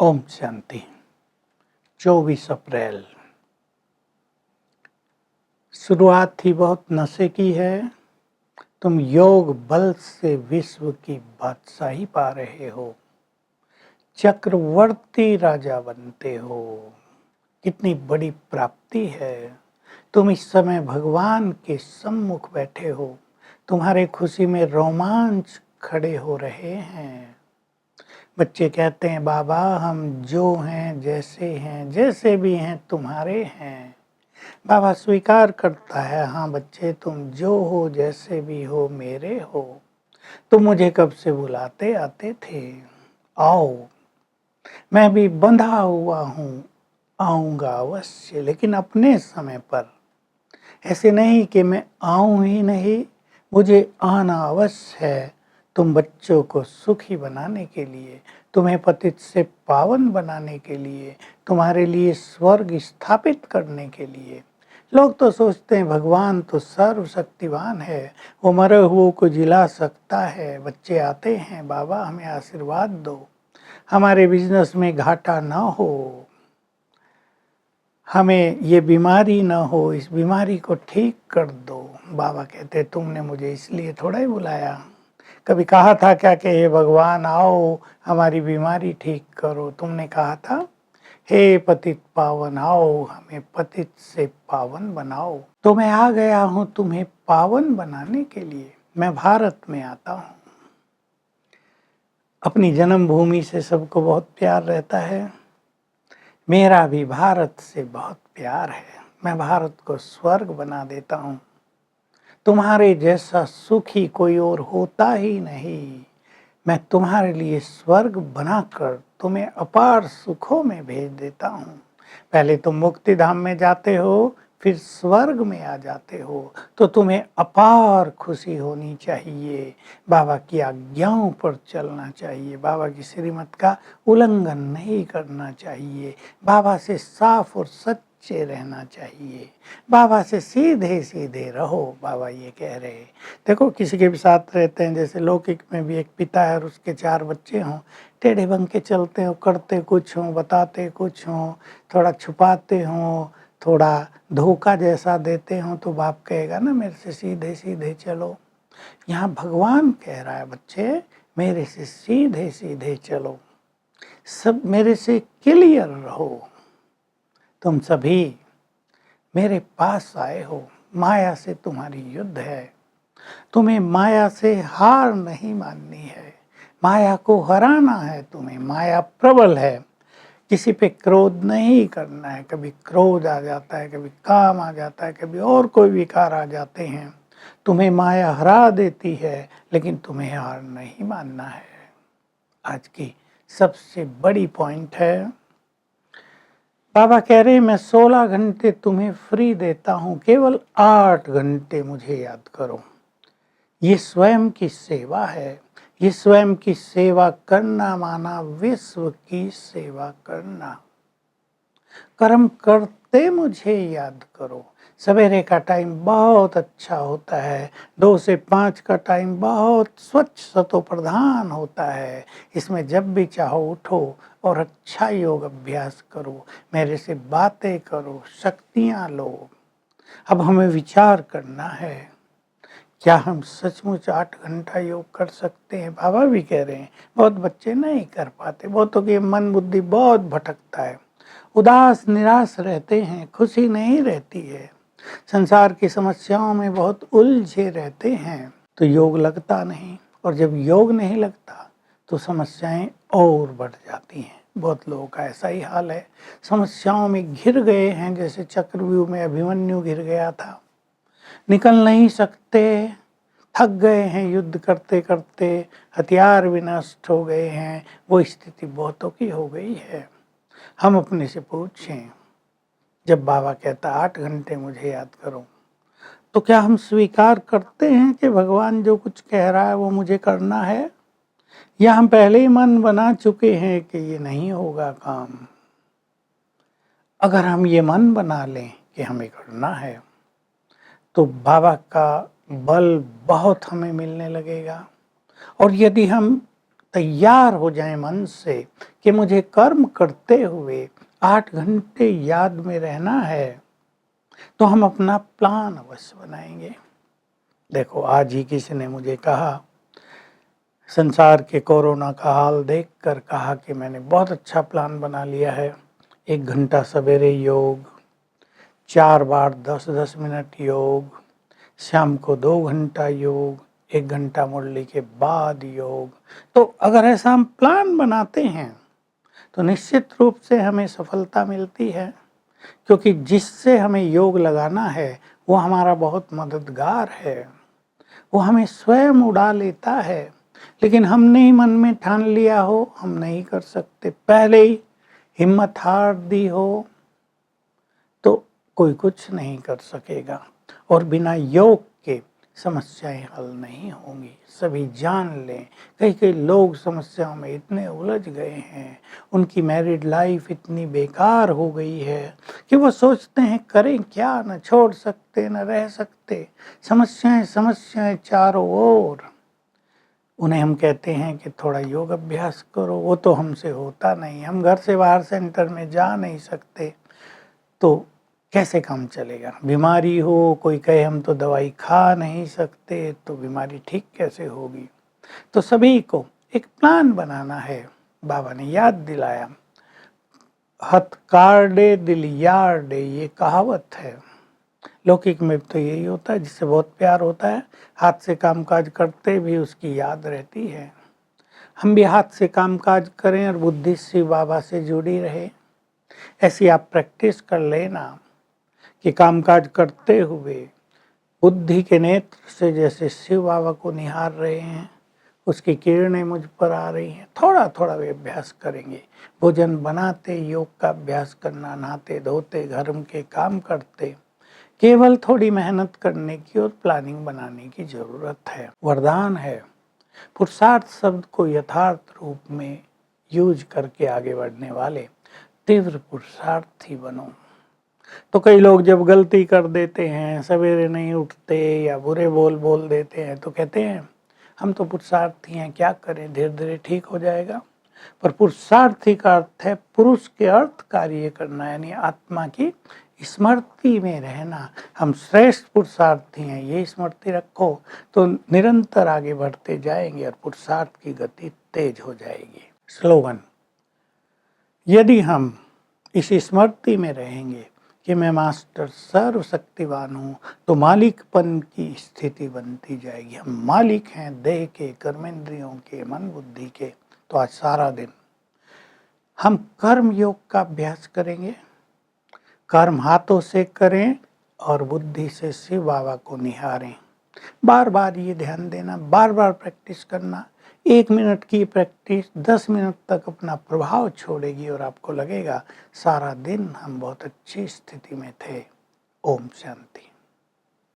ओम शांति। 24 अप्रैल। शुरुआत ही बहुत नशे की है। तुम योग बल से विश्व की बादशाही पा रहे हो, चक्रवर्ती राजा बनते हो। कितनी बड़ी प्राप्ति है। तुम इस समय भगवान के सम्मुख बैठे हो। तुम्हारे खुशी में रोमांच खड़े हो रहे हैं। बच्चे कहते हैं, बाबा हम जो हैं, जैसे भी हैं तुम्हारे हैं। बाबा स्वीकार करता है, हाँ बच्चे तुम जो हो, जैसे भी हो, मेरे हो। तुम मुझे कब से बुलाते आते थे, आओ। मैं भी बंधा हुआ हूँ, आऊँगा अवश्य, लेकिन अपने समय पर। ऐसे नहीं कि मैं आऊँ ही नहीं, मुझे आना अवश्य है। तुम बच्चों को सुखी बनाने के लिए, तुम्हें पतित से पावन बनाने के लिए, तुम्हारे लिए स्वर्ग स्थापित करने के लिए। लोग तो सोचते हैं भगवान तो सर्वशक्तिवान है, वो मरे हुओं को जिला सकता है। बच्चे आते हैं, बाबा हमें आशीर्वाद दो, हमारे बिजनेस में घाटा ना हो, हमें ये बीमारी ना हो, इस बीमारी को ठीक कर दो। बाबा कहते तुमने मुझे इसलिए थोड़ा ही बुलाया, कभी कहा था क्या कि हे भगवान आओ हमारी बीमारी ठीक करो। तुमने कहा था हे पतित पावन आओ हमें पतित से पावन बनाओ। तो मैं आ गया हूँ तुम्हें पावन बनाने के लिए। मैं भारत में आता हूँ। अपनी जन्मभूमि से सबको बहुत प्यार रहता है। मेरा भी भारत से बहुत प्यार है। मैं भारत को स्वर्ग बना देता हूँ। तुम्हारे जैसा सुखी कोई और होता ही नहीं। मैं तुम्हारे लिए स्वर्ग बनाकर तुम्हें अपार सुखों में भेज देता हूँ। पहले तुम मुक्ति धाम में जाते हो, फिर स्वर्ग में आ जाते हो, तो तुम्हें अपार खुशी होनी चाहिए। बाबा की आज्ञाओं पर चलना चाहिए, बाबा की श्रीमत का उल्लंघन नहीं करना चाहिए, बाबा से साफ और सच्चे रहना चाहिए, बाबा से सीधे सीधे रहो। बाबा ये कह रहे। देखो किसी के भी साथ रहते हैं, जैसे लौकिक में भी एक पिता है और उसके 4 बच्चे हों, टेढ़े बन के चलते हो, करते कुछ हों, बताते कुछ हों, थोड़ा छुपाते हों, थोड़ा धोखा जैसा देते हों, तो बाप कहेगा ना मेरे से सीधे सीधे चलो। यहाँ भगवान कह रहा है, बच्चे मेरे से सीधे सीधे चलो, सब मेरे से क्लियर रहो। तुम सभी मेरे पास आए हो, माया से तुम्हारी युद्ध है। तुम्हें माया से हार नहीं माननी है, माया को हराना है तुम्हें। माया प्रबल है, किसी पे क्रोध नहीं करना है। कभी क्रोध आ जाता है, कभी काम आ जाता है, कभी और कोई विकार आ जाते हैं। तुम्हें माया हरा देती है, लेकिन तुम्हें हार नहीं मानना है। आज की सबसे बड़ी पॉइंट है, बाबा कह रहे मैं 16 घंटे तुम्हें फ्री देता हूँ, केवल 8 घंटे मुझे याद करो। ये स्वयं की सेवा है। ये स्वयं की सेवा करना माना विश्व की सेवा करना। कर्म करते मुझे याद करो। सवेरे का टाइम बहुत अच्छा होता है, 2 से 5 का टाइम बहुत स्वच्छ सतो प्रधान होता है। इसमें जब भी चाहो उठो और अच्छा योग अभ्यास करो, मेरे से बातें करो, शक्तियाँ लो। अब हमें विचार करना है, क्या हम सचमुच 8 घंटा योग कर सकते हैं? बाबा भी कह रहे हैं बहुत बच्चे नहीं कर पाते, बहुतों की मन बुद्धि बहुत भटकता है, उदास निराश रहते हैं, खुशी नहीं रहती है, संसार की समस्याओं में बहुत उलझे रहते हैं, तो योग लगता नहीं। और जब योग नहीं लगता तो समस्याएं और बढ़ जाती हैं। बहुत लोगों का ऐसा ही हाल है, समस्याओं में घिर गए हैं, जैसे चक्रव्यूह में अभिमन्यु घिर गया था, निकल नहीं सकते, थक गए हैं युद्ध करते करते, हथियार भी नष्ट हो गए हैं। वो स्थिति बहुतों की हो गई है। हम अपने से पूछें, जब बाबा कहता 8 घंटे मुझे याद करो, तो क्या हम स्वीकार करते हैं कि भगवान जो कुछ कह रहा है वो मुझे करना है, या हम पहले ही मन बना चुके हैं कि ये नहीं होगा काम? अगर हम ये मन बना लें कि हमें करना है, तो बाबा का बल बहुत हमें मिलने लगेगा। और यदि हम तैयार हो जाएं मन से कि मुझे कर्म करते हुए 8 घंटे याद में रहना है, तो हम अपना प्लान अवश्य बनाएंगे। देखो, आज ही किसी ने मुझे कहा, संसार के कोरोना का हाल देखकर कहा कि मैंने बहुत अच्छा प्लान बना लिया है। 1 घंटा सवेरे योग, 4 बार 10-10 मिनट योग, शाम को 2 घंटा योग, 1 घंटा मुरली के बाद योग। तो अगर ऐसा हम प्लान बनाते हैं तो निश्चित रूप से हमें सफलता मिलती है, क्योंकि जिससे हमें योग लगाना है वो हमारा बहुत मददगार है, वो हमें स्वयं उड़ा लेता है। लेकिन हमने ही मन में ठान लिया हो हम नहीं कर सकते, पहले ही हिम्मत हार दी हो, तो कोई कुछ नहीं कर सकेगा। और बिना योग के समस्याएं हल नहीं होंगी, सभी जान लें। कई कई लोग समस्याओं में इतने उलझ गए हैं, उनकी मैरिड लाइफ इतनी बेकार हो गई है कि वो सोचते हैं करें क्या, न छोड़ सकते न रह सकते, समस्याएं समस्याएं चारों ओर। उन्हें हम कहते हैं कि थोड़ा योग अभ्यास करो, वो तो हमसे होता नहीं, हम घर से बाहर सेंटर में जा नहीं सकते, तो कैसे काम चलेगा। बीमारी हो, कोई कहे हम तो दवाई खा नहीं सकते, तो बीमारी ठीक कैसे होगी। तो सभी को एक प्लान बनाना है। बाबा ने याद दिलाया, हथ काटे दिल यार्डे, ये कहावत है। लौकिक में तो यही होता है, जिससे बहुत प्यार होता है, हाथ से कामकाज करते भी उसकी याद रहती है। हम भी हाथ से कामकाज करें और बुद्धि शिव बाबा से जुड़ी रहे। ऐसी आप प्रैक्टिस कर लेना कि कामकाज करते हुए बुद्धि के नेत्र से जैसे शिव बाबा को निहार रहे हैं, उसकी किरणें मुझ पर आ रही हैं। थोड़ा थोड़ा वे अभ्यास करेंगे। भोजन बनाते योग का अभ्यास करना, नहाते धोते घर के काम करते, केवल थोड़ी मेहनत करने की और प्लानिंग बनाने की जरूरत है। वरदान है, पुरुषार्थ शब्द को यथार्थ रूप में यूज करके आगे बढ़ने वाले तीव्र पुरुषार्थी बनो। तो कई लोग जब गलती कर देते हैं, सवेरे नहीं उठते या बुरे बोल बोल देते हैं, तो कहते हैं हम तो पुरुषार्थी हैं, क्या करें, धीरे धीरे ठीक हो जाएगा। पर पुरुषार्थी का अर्थ है पुरुष के अर्थ कार्य करना, यानी आत्मा की स्मृति में रहना। हम श्रेष्ठ पुरुषार्थी हैं, ये स्मृति रखो, तो निरंतर आगे बढ़ते जाएंगे और पुरुषार्थ की गति तेज हो जाएगी। स्लोगन, यदि हम इस स्मृति में रहेंगे कि मैं मास्टर सर्वशक्तिवान हूँ, तो मालिकपन की स्थिति बनती जाएगी। हम मालिक हैं देह के, कर्मेंद्रियों के, मन बुद्धि के। तो आज सारा दिन हम कर्म योग का अभ्यास करेंगे। कर्म हाथों से करें और बुद्धि से शिव बाबा को निहारें। बार बार ये ध्यान देना, बार बार प्रैक्टिस करना। 1 मिनट की प्रैक्टिस 10 मिनट तक अपना प्रभाव छोड़ेगी और आपको लगेगा सारा दिन हम बहुत अच्छी स्थिति में थे। ओम शांति।